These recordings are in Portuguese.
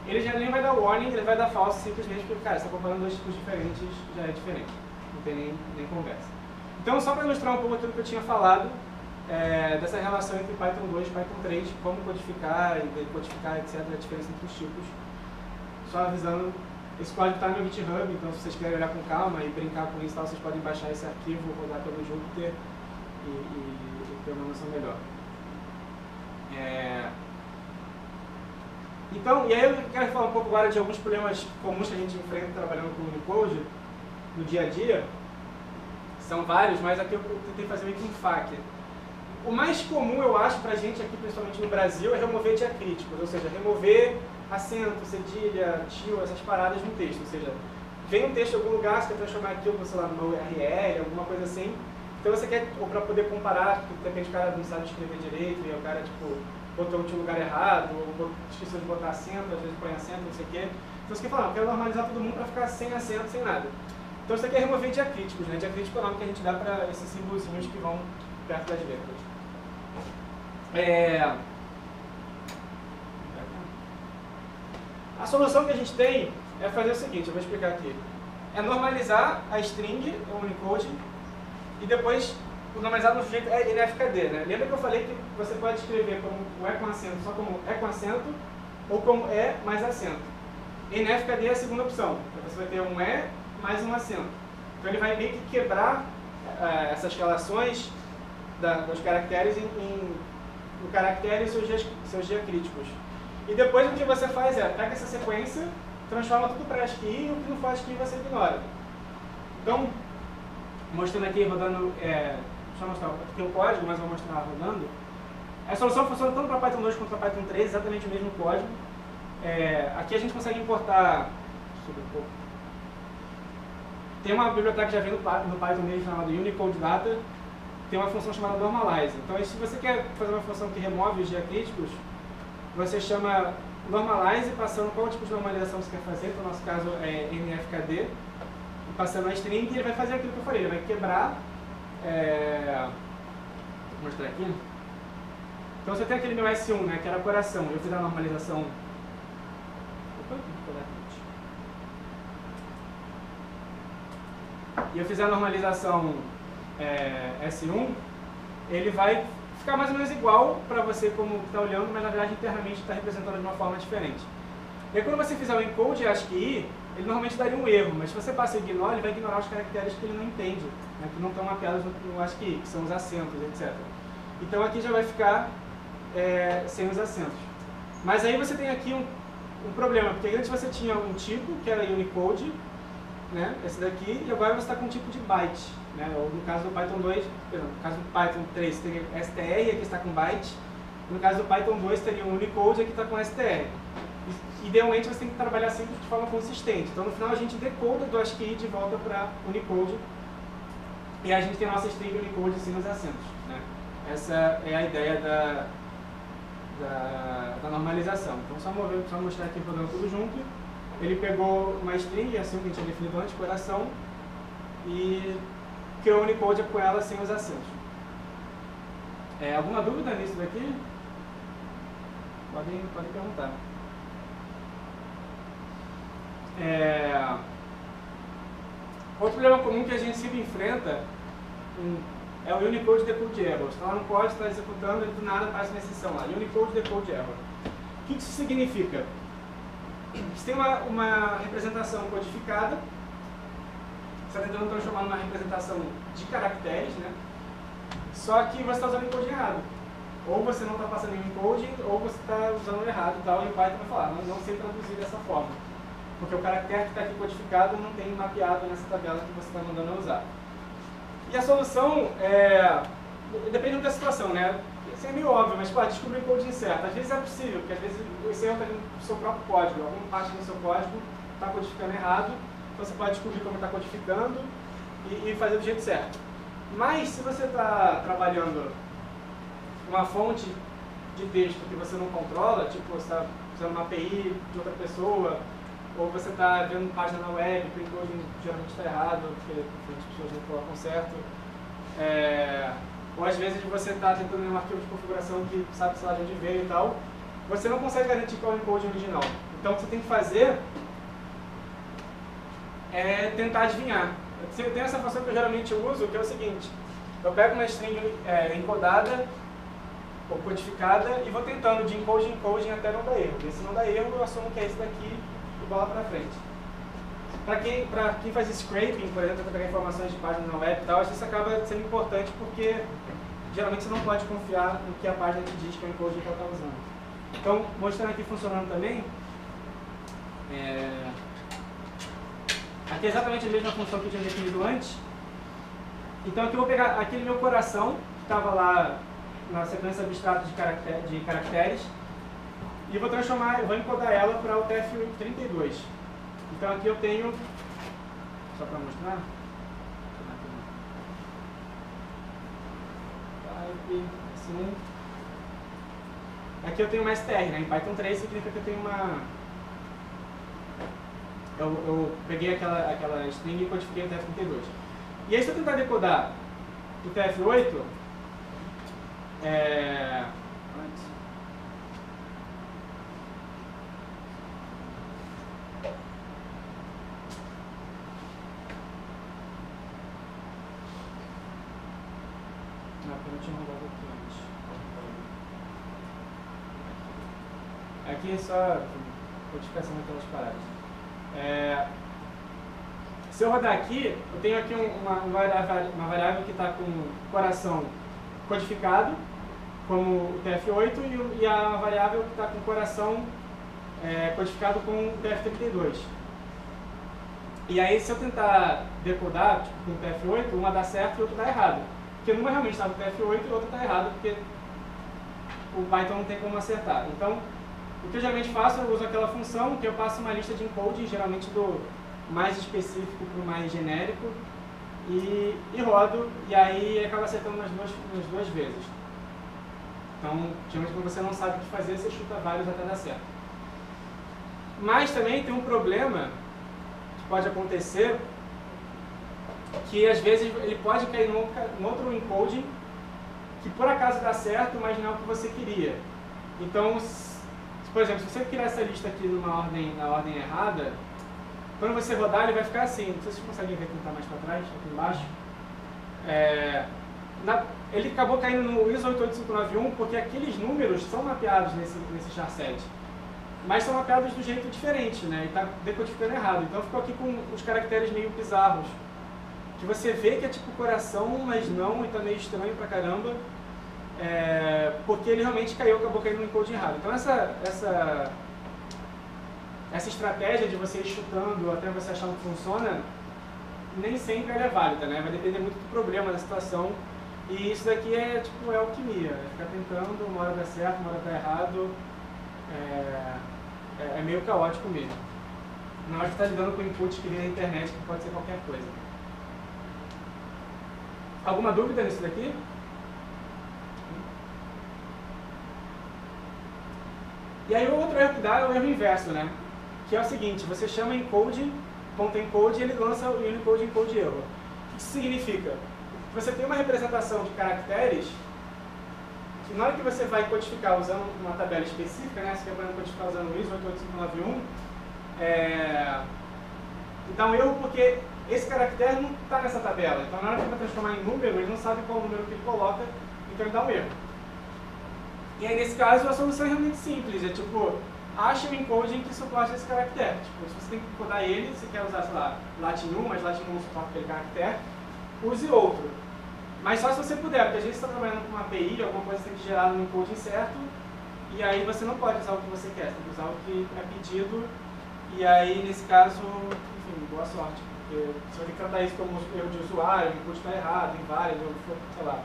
ele já nem vai dar warning, ele vai dar false simplesmente porque, cara, você está comparando dois tipos diferentes, já é diferente. Não tem nem conversa. Então, só para ilustrar um pouco aquilo que eu tinha falado, dessa relação entre Python 2 e Python 3, como codificar, decodificar, etc., a diferença entre os tipos. Só avisando, esse código está no meu GitHub, então se vocês quiserem olhar com calma e brincar com isso, vocês podem baixar esse arquivo, rodar pelo Jupyter e ter uma noção melhor. Então, e aí eu quero falar um pouco agora de alguns problemas comuns que a gente enfrenta trabalhando com o Unicode no dia a dia. São vários, mas aqui eu tentei fazer meio que um FAQ. O mais comum, eu acho, pra gente aqui, principalmente no Brasil, é remover diacríticos, ou seja, remover acento, cedilha, tio, essas paradas no texto. Ou seja, vem um texto em algum lugar, você quer transformar aquilo, sei lá, numa URL, alguma coisa assim. Então você quer, ou para poder comparar, porque de repente o cara não sabe escrever direito, e o cara, tipo, botou no lugar errado, ou esqueceu de botar acento, às vezes põe acento, não sei o quê. Então você quer falar, eu quero normalizar todo mundo para ficar sem acento, sem nada. Então você quer remover diacríticos, né? Diacrítico é o nome que a gente dá para esses símbolozinhos que vão perto das letras. A solução que a gente tem é fazer o seguinte, eu vou explicar aqui. É normalizar a string, o Unicode, e depois normalizar no jeito NFKD, né? Lembra que eu falei que você pode escrever como o E com acento só como E com acento, ou como E mais acento. NFKD é a segunda opção. Então você vai ter um E mais um acento. Então ele vai meio que quebrar essas relações dos caracteres no caractere e seus diacríticos. E depois o que você faz é, pega essa sequência, transforma tudo para ASCII e o que não for ASCII você ignora. Então, mostrando aqui, rodando, deixa eu mostrar aqui o código, mas vou mostrar rodando. A solução funciona tanto para Python 2 quanto para Python 3, exatamente o mesmo código. Aqui a gente consegue importar, subir um pouco. Tem uma biblioteca que já vem no Python mesmo chamada Unicode Data, tem uma função chamada Normalize. Então, se você quer fazer uma função que remove os diacríticos, você chama Normalize, passando qual tipo de normalização você quer fazer, no nosso caso é NFKD, e passando a string, ele vai fazer aquilo que eu falei, ele vai quebrar, vou mostrar aqui. Então você tem aquele meu S1, né, que era coração, eu fiz a normalização. E eu fiz a normalização S1, ele vai ficar mais ou menos igual para você como está olhando, mas na verdade internamente está representando de uma forma diferente. E aí, quando você fizer o encode ASCII, ele normalmente daria um erro, mas se você passa o ignore, ele vai ignorar os caracteres que ele não entende, né, que não estão mapeados no ASCII, que são os acentos, etc. Então aqui já vai ficar sem os acentos. Mas aí você tem aqui um problema, porque antes você tinha um tipo, que era Unicode, né, esse daqui, e agora você está com um tipo de byte, né, ou no caso do Python 2, perdão, no caso do Python 3 teria str, aqui está com byte, no caso do Python 2 teria um Unicode, aqui está com str. Idealmente você tem que trabalhar sempre de forma consistente, então no final a gente decoda do ASCII de volta para Unicode, e a gente tem a nossa string Unicode sem os acentos, né. Essa é a ideia da normalização. Então só mostrar aqui rodando tudo junto. Ele pegou uma string, assim que a gente tinha definido antes, coração, e criou o Unicode com ela sem os acentos. Alguma dúvida nisso daqui? Podem perguntar. Outro problema comum que a gente sempre enfrenta é o Unicode Decode Error. Você está lá no código, está executando e do nada aparece uma exceção lá. Unicode Decode Error. O que isso significa? Você tem uma representação codificada, você está tentando transformar numa representação de caracteres, né? Só que você está usando o encode errado. Ou você não está passando em encode, ou você está usando errado e tal, e o Python vai falar, não sei traduzir dessa forma. Porque o caractere que está aqui codificado não tem mapeado nessa tabela que você está mandando eu usar. E a solução depende muito da situação, né? Isso é meio óbvio, mas descobrir o encode incerto. Às vezes é possível, porque às vezes esse erro está no seu próprio código, alguma parte do seu código está codificando errado, então você pode descobrir como está codificando e fazer do jeito certo. Mas se você está trabalhando uma fonte de texto que você não controla, tipo você está usando uma API de outra pessoa, ou você está vendo página na web que o encode geralmente está errado, porque as pessoas não colocam certo, ou às vezes você está tentando ler um arquivo de configuração que sabe, sei lá, de onde veio e tal, você não consegue garantir qual é o encode original. Então o que você tem que fazer é tentar adivinhar. Eu tenho essa função que eu geralmente uso, que é o seguinte: eu pego uma string encodada ou codificada e vou tentando de encoding em encoding até não dar erro. E se não dá erro, eu assumo que é esse daqui e bola para frente. Para quem faz scraping, por exemplo, para pegar informações de página na web e tal, isso acaba sendo importante porque geralmente você não pode confiar no que a página te diz que é o encoding que ela está usando. Então, mostrando aqui funcionando também, aqui é exatamente a mesma função que eu tinha definido antes. Então aqui eu vou pegar aquele meu coração, que estava lá na sequência abstrata de caracteres, e vou transformar, eu vou encodar ela para o TF32. Então aqui eu tenho, só para mostrar, assim, aqui eu tenho uma str, né? Em Python 3 significa que eu tenho uma... Eu peguei aquela string e codifiquei o TF32. E aí se eu tentar decodar o TF8, eu tinha rodado aqui antes. Aqui é só codificação daquelas paradas. Se eu rodar aqui, eu tenho aqui uma variável que está com coração codificado, como o TF8, e a variável que está com coração codificado com o TF32. E aí, se eu tentar decodar tipo, com o TF8, uma dá certo e outra dá errado. Porque uma realmente está no TF8 e outra está errado, porque o Python não tem como acertar. Então, o que eu geralmente faço, eu uso aquela função que eu passo uma lista de encoding, geralmente do mais específico para o mais genérico, e rodo, e aí acaba acertando nas duas vezes. Então, geralmente quando você não sabe o que fazer, você chuta vários até dar certo. Mas também tem um problema que pode acontecer, que às vezes ele pode cair num outro encoding que por acaso dá certo, mas não é o que você queria. Então, por exemplo, se você criar essa lista aqui na ordem errada, quando você rodar ele vai ficar assim. Não sei se vocês conseguem ver quem está mais para trás, aqui embaixo. Ele acabou caindo no ISO 88591 porque aqueles números são mapeados nesse charset. Mas são mapeados do jeito diferente, né? E está decodificando errado. Então ficou aqui com os caracteres meio bizarros. Que você vê que é tipo coração, mas não, e está meio estranho pra caramba. Porque ele realmente acabou caindo no encoding errado. Então essa estratégia de você ir chutando até você achar que funciona, nem sempre ela é válida, né? Vai depender muito do problema, da situação. E isso daqui é tipo alquimia, é ficar tentando, uma hora dá certo, uma hora dá errado. É meio caótico mesmo. Na hora que está lidando com input que vem na internet, que pode ser qualquer coisa. Alguma dúvida nisso daqui? E aí o outro erro que dá é o erro inverso, né? Que é o seguinte, você chama encode.encode e ele lança o Unicode encode error. O que isso significa? Você tem uma representação de caracteres que na hora que você vai codificar usando uma tabela específica, né? Você vai codificar usando o ISO 88591, dá um erro porque esse caractere não está nessa tabela. Então na hora que ele vai transformar em número, ele não sabe qual número que ele coloca, então ele dá um erro. E aí nesse caso a solução é realmente simples, é tipo, acha o encoding que suporta esse caractere. Tipo, se você tem que codar ele, se quer usar, sei lá, Latin 1, mas Latin 1 não suporta aquele caractere, use outro. Mas só se você puder, porque às vezes você está trabalhando com uma API, alguma coisa que tem que gerar no encoding certo, e aí você não pode usar o que você quer, você tem que usar o que é pedido, e aí nesse caso, enfim, boa sorte, porque você vai ter que tratar isso como erro de usuário, o encode está errado, inválido, sei lá,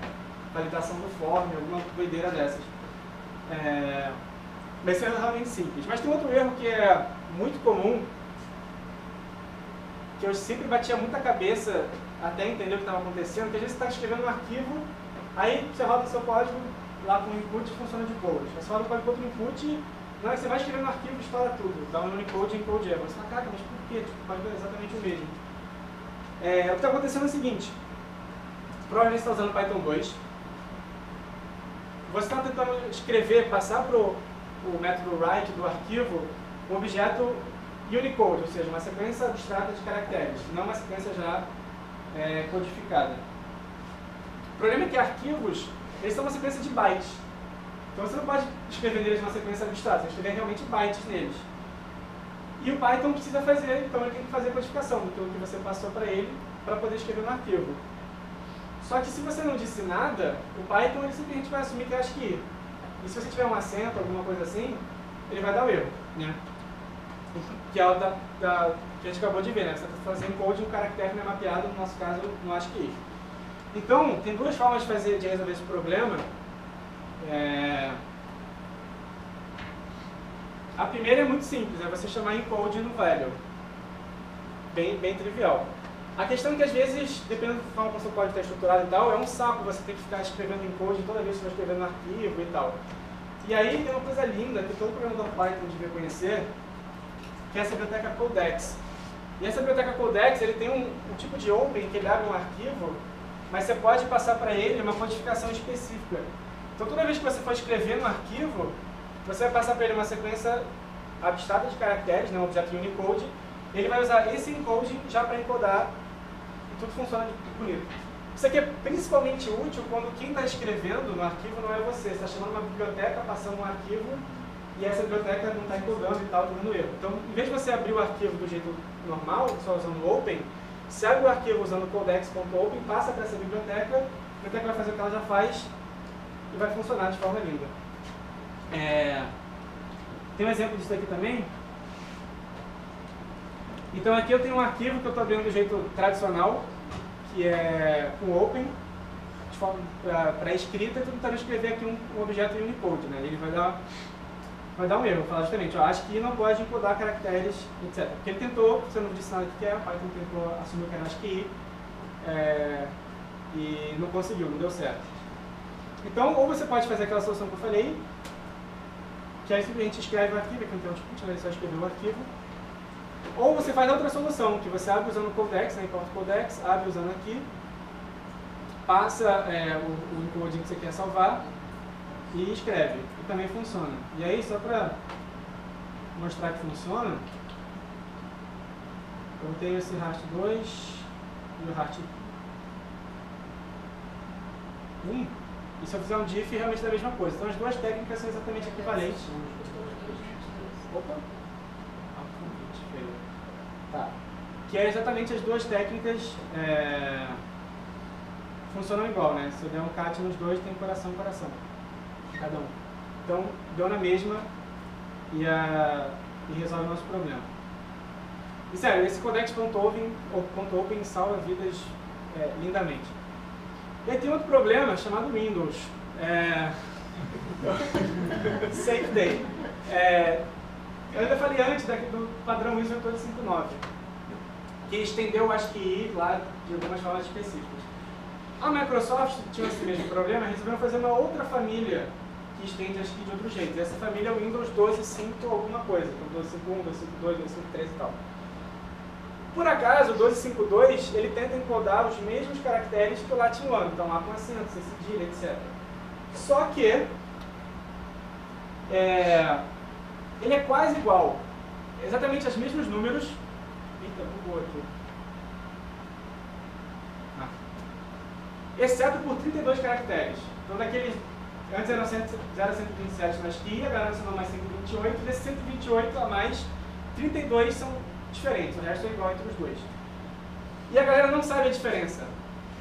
validação do form, alguma doideira dessas. Mas isso é realmente simples. Mas tem outro erro que é muito comum, que eu sempre batia muita cabeça até entender o que estava acontecendo, que às vezes você está escrevendo um arquivo, aí você roda o seu código lá com o input e funciona de boas. Você roda o código com outro input, na hora que você vai escrever no arquivo, estoura tudo, dá um Unicode e encode error. Você fala, caraca, mas por quê? Tipo, o código é exatamente o mesmo. O que está acontecendo é o seguinte, provavelmente você está usando Python 2, você está tentando escrever, passar para o método write do arquivo um objeto Unicode, ou seja, uma sequência abstrata de caracteres, não uma sequência já codificada. O problema é que arquivos, eles são uma sequência de bytes. Então você não pode escrever neles uma sequência abstrata, você escrever realmente bytes neles. E o Python precisa fazer, então ele tem que fazer a codificação do que você passou para ele, para poder escrever no arquivo. Só que se você não disse nada, o Python ele simplesmente vai assumir que é ASCII. E se você tiver um acento, alguma coisa assim, ele vai dar o erro, né? Que é o que a gente acabou de ver, né? Você está fazendo code e um caractere não é mapeado, no nosso caso, no ASCII. Então, tem duas formas de resolver esse problema. A primeira é muito simples, é você chamar encode no value. Bem trivial. A questão é que às vezes, dependendo da forma como o seu código está estruturado e tal, é um saco você ter que ficar escrevendo encode toda vez que você vai escrever no arquivo e tal. E aí tem uma coisa linda que todo programador Python devia conhecer, que é essa biblioteca Codex. E essa biblioteca Codex, ele tem um tipo de open que ele abre um arquivo, mas você pode passar para ele uma codificação específica. Então toda vez que você for escrever no arquivo, você vai passar para ele uma sequência abstrata de caracteres, né, um objeto Unicode, ele vai usar esse encode já para encodar e tudo funciona bonito. Isso aqui é principalmente útil quando quem está escrevendo no arquivo não é você está chamando uma biblioteca, passando um arquivo e essa biblioteca não está encodando e tal, dando erro. Então, em vez de você abrir o arquivo do jeito normal, só usando o open, você abre o arquivo usando codex.open, passa para essa biblioteca, a biblioteca vai fazer o que ela já faz e vai funcionar de forma linda. Tem um exemplo disso aqui também. Então aqui eu tenho um arquivo que eu estou abrindo do jeito tradicional, que é com open, de forma para escrita, e estou tentando escrever aqui um objeto Unicode, né? Ele vai dar um erro, vou falar justamente, ó, ASCII não pode encodar caracteres, etc. Porque ele tentou, você não disse nada que é, o Python tentou assumir que era ASCII, e não conseguiu, não deu certo. Então, ou você pode fazer aquela solução que eu falei, que aí simplesmente escreve o arquivo, aqui não tem output, né? Ele só escreveu o arquivo. Ou você faz outra solução, que você abre usando o codex, né? Importa o codex, abre usando aqui, passa o encoding que você quer salvar e escreve. E também funciona. E aí, só para mostrar que funciona, eu tenho esse RAST 2 e o RAST 1. E se eu fizer um diff, realmente é a mesma coisa. Então as duas técnicas são exatamente equivalentes. Opa! Tá. Que é exatamente as duas técnicas funcionam igual, né? Se eu der um cat nos dois, tem coração, cada um. Então, deu na mesma e resolve o nosso problema. E sério, esse codex.open salva vidas lindamente. E aí tem outro problema chamado Windows. Safe Day. Eu ainda falei antes do padrão ISO 8259, que estendeu o ASCII lá de algumas formas específicas. A Microsoft tinha esse mesmo problema, resolveram fazer uma outra família que estende ASCII de outro jeito. E essa família é o Windows 12.5 alguma coisa, então 12.1, 12.5.2, 12.5.3 e tal. Por acaso, o 12.5.2 ele tenta encodar os mesmos caracteres que o Latin 1, então lá com acento, sem cedilha, etc. Só que ele é quase igual, exatamente os mesmos números. Eita, bugou aqui. Exceto por 32 caracteres. Então, antes era 127 na ASCII, agora adicionou mais 128. Desses 128 a mais, 32 são diferentes, o resto é igual entre os dois. E a galera não sabe a diferença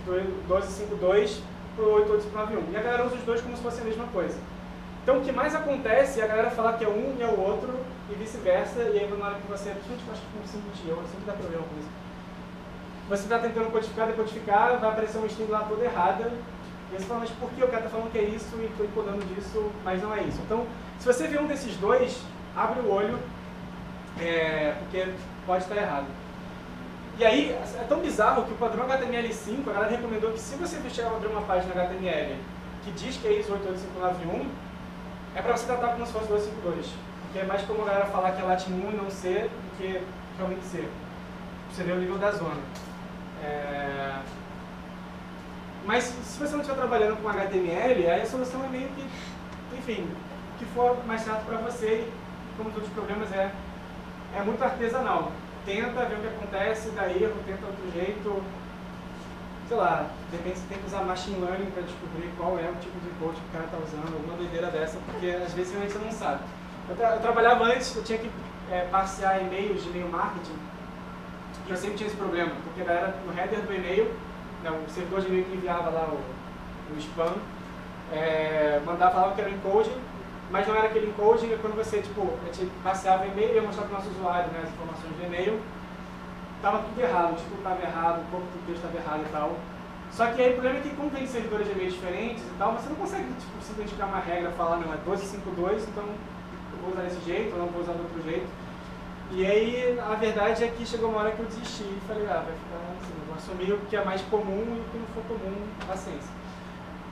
do 12.5.2 para o 8.8.9.1. E a galera usa os dois como se fosse a mesma coisa. Então o que mais acontece é a galera falar que é um e é o outro, e vice-versa, e aí na hora que você, principalmente acho que com 5 de eu sempre dá problema com isso. Você está tentando decodificar, vai aparecer uma string lá toda errada, e você fala, mas por que o cara está falando que é isso e estou encodando disso, mas não é isso? Então, se você vê um desses dois, abre o olho, porque pode estar errado. E aí, é tão bizarro que o padrão HTML5, a galera recomendou que se você chegar a abrir uma página HTML que diz que é ISO 88591, é para você tratar como se fosse 252. Porque é mais como a galera falar que é Latin 1 e não C do que realmente C. Você vê o nível da zona. Mas se você não estiver trabalhando com HTML, aí a solução é meio que, enfim, o que for mais certo para você, e como todos os problemas é muito artesanal. Tenta ver o que acontece, dá erro, tenta outro jeito. Sei lá, de repente você tem que usar machine learning para descobrir qual é o tipo de encode que o cara está usando, alguma doideira dessa, porque às vezes realmente você não sabe. Eu trabalhava antes, eu tinha que parsear e-mails de e-mail marketing, e eu sempre tinha esse problema, porque a galera no header do e-mail, né, o servidor de e-mail que enviava lá o spam, falava que era o encoding, mas não era aquele encoding, e quando você, tipo, a gente passeava o e-mail e ia mostrar para o nosso usuário, né, as informações do e-mail, estava tudo errado, o título estava errado, o corpo do texto estava errado e tal. Só que aí o problema é que como tem servidores de e-mail diferentes e tal, você não consegue, tipo, simplesmente criar uma regra, falar, não, é 1252, então eu vou usar desse jeito, ou não vou usar do outro jeito. E aí, a verdade é que chegou uma hora que eu desisti e falei, vai ficar assim, eu vou assumir o que é mais comum e o que não for comum, paciência.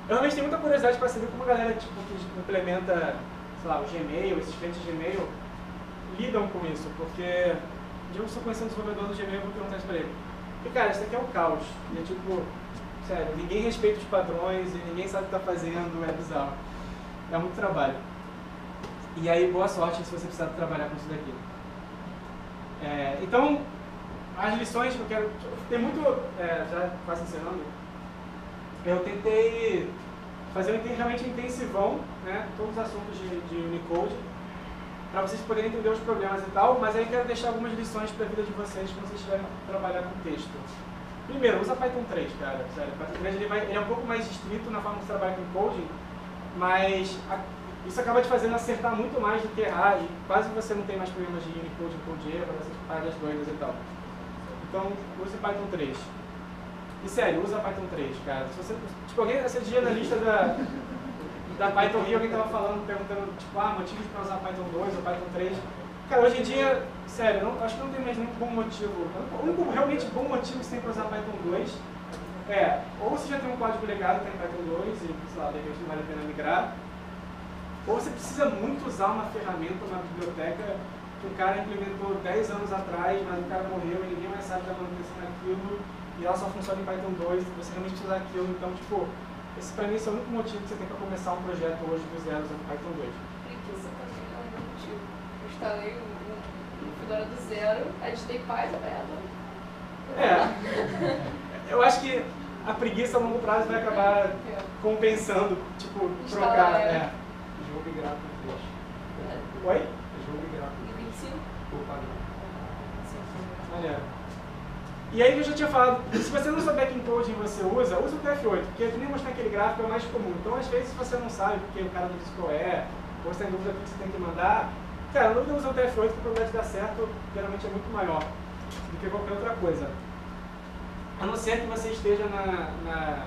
Eu realmente tenho muita curiosidade para saber como a galera tipo, que implementa, sei lá, o Gmail, esses clientes de Gmail, lidam com isso, porque eu estou conhecendo o desenvolvedor do Gmail, eu vou perguntar isso para ele. Porque, cara, isso aqui é um caos. E é tipo, sério, ninguém respeita os padrões e ninguém sabe o que está fazendo, é bizarro. É muito trabalho. E aí, boa sorte se você precisar trabalhar com isso daqui. Então, as lições que eu quero... Tem muito... já quase encerrando. Eu tentei fazer realmente intensivão, né? Todos os assuntos de Unicode, para vocês poderem entender os problemas e tal, mas aí eu quero deixar algumas lições para a vida de vocês quando vocês estiverem trabalhando com texto. Primeiro, usa Python 3, cara. Sério, Python 3 ele é um pouco mais estrito na forma que você trabalha com coding, mas isso acaba te fazendo acertar muito mais do que errar, e quase você não tem mais problemas de Unicode com de erro, essas paradas doidas e tal. Então, use Python 3. E sério, usa Python 3, cara. Se você, tipo, alguém, esse dia na lista da Python Rio, alguém tava falando, perguntando, tipo, motivos para usar Python 2 ou Python 3. Cara, hoje em dia, sério, acho que não tem mais nenhum bom motivo. O único realmente bom motivo que você tem para usar Python 2 ou você já tem um código legado que tem Python 2 e, sei lá, de repente não vale a pena migrar, ou você precisa muito usar uma ferramenta, uma biblioteca que o cara implementou 10 anos atrás, mas o cara morreu e ninguém mais sabe da manutenção daquilo, e ela só funciona em Python 2, você realmente precisa daquilo. Então, tipo, esse pra mim é o único motivo que você tem para começar um projeto hoje do zero usando Python 2. Preguiça também é um motivo. Eu instalei o Fedora do zero, editei Python, eu acho que a preguiça a longo prazo vai acabar compensando, tipo, trocar. Jogo e gráfico 3. Oi? Jogo e gráfico 25? por padrão. Olha. E aí eu já tinha falado, se você não souber que encoding você usa o TF8, porque que nem mostrar aquele gráfico é o mais comum. Então às vezes se você não sabe porque o cara não disse qual é, ou você tem dúvida do que você tem que mandar, cara, não usa o TF8 que a probabilidade de dar certo geralmente é muito maior do que qualquer outra coisa. A não ser que você esteja na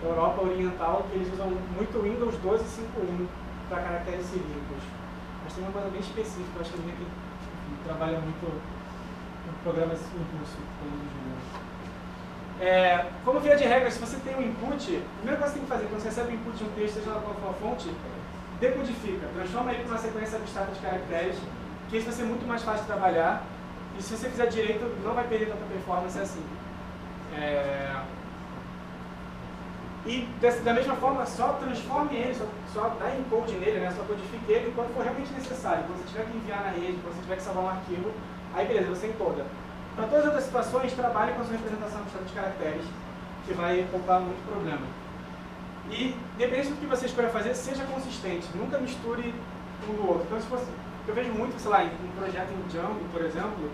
Europa Oriental, que eles usam muito Windows 12.5.1 para caracteres cilíndricos. Mas tem uma coisa bem específica, eu acho que ninguém trabalha muito em programas impulso. Como via de regra, se você tem um input, a primeira coisa que você tem que fazer quando você recebe o input de um texto, seja lá qual for a fonte, decodifica, transforma ele para uma sequência abstrata de caracteres, que isso vai ser muito mais fácil de trabalhar, e se você fizer direito, não vai perder tanta performance assim. E da mesma forma, só transforme ele, só dá encode nele, né? Só codifique ele quando for realmente necessário. Quando você tiver que enviar na rede, quando você tiver que salvar um arquivo, aí beleza, você encoda. Para todas as outras situações, trabalhe com a sua representação abstrata de caracteres, que vai poupar muito problema. E, dependendo do que você escolha fazer, seja consistente, nunca misture um no outro. Então, se fosse, eu vejo muito, sei lá, em um projeto em Django, por exemplo,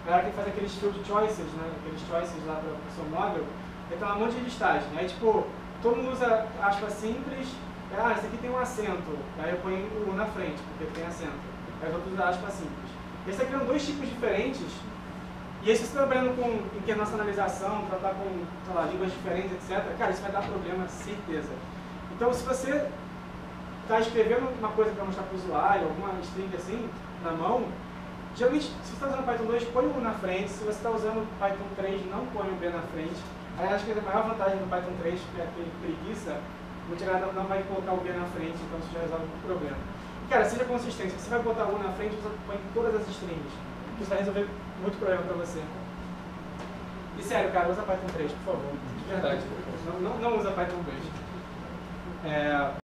a galera que faz aqueles field choices, né? Aqueles choices lá para o seu model, tem um monte de listagem. Aí, tipo, todo mundo usa aspas simples, esse aqui tem um acento, aí eu ponho o U na frente, porque tem acento. Aí os outros usam aspas simples. E você está criando dois tipos diferentes, e aí se você está trabalhando com internacionalização, tratar com, sei lá, línguas diferentes, etc., cara, isso vai dar problema, certeza. Então, se você está escrevendo uma coisa para mostrar para o usuário, alguma string assim, na mão, geralmente, se você está usando Python 2, põe o U na frente. Se você está usando Python 3, não põe o B na frente. Aí acho que a maior vantagem do Python 3, que é aquele preguiça, não vai colocar o B na frente, então isso já resolve muito problema. E, cara, seja consistente. Se você vai botar o U na frente, você põe todas as strings. Isso vai resolver muito problema para você. E sério, cara, usa Python 3, por favor. De verdade. Não usa Python 2.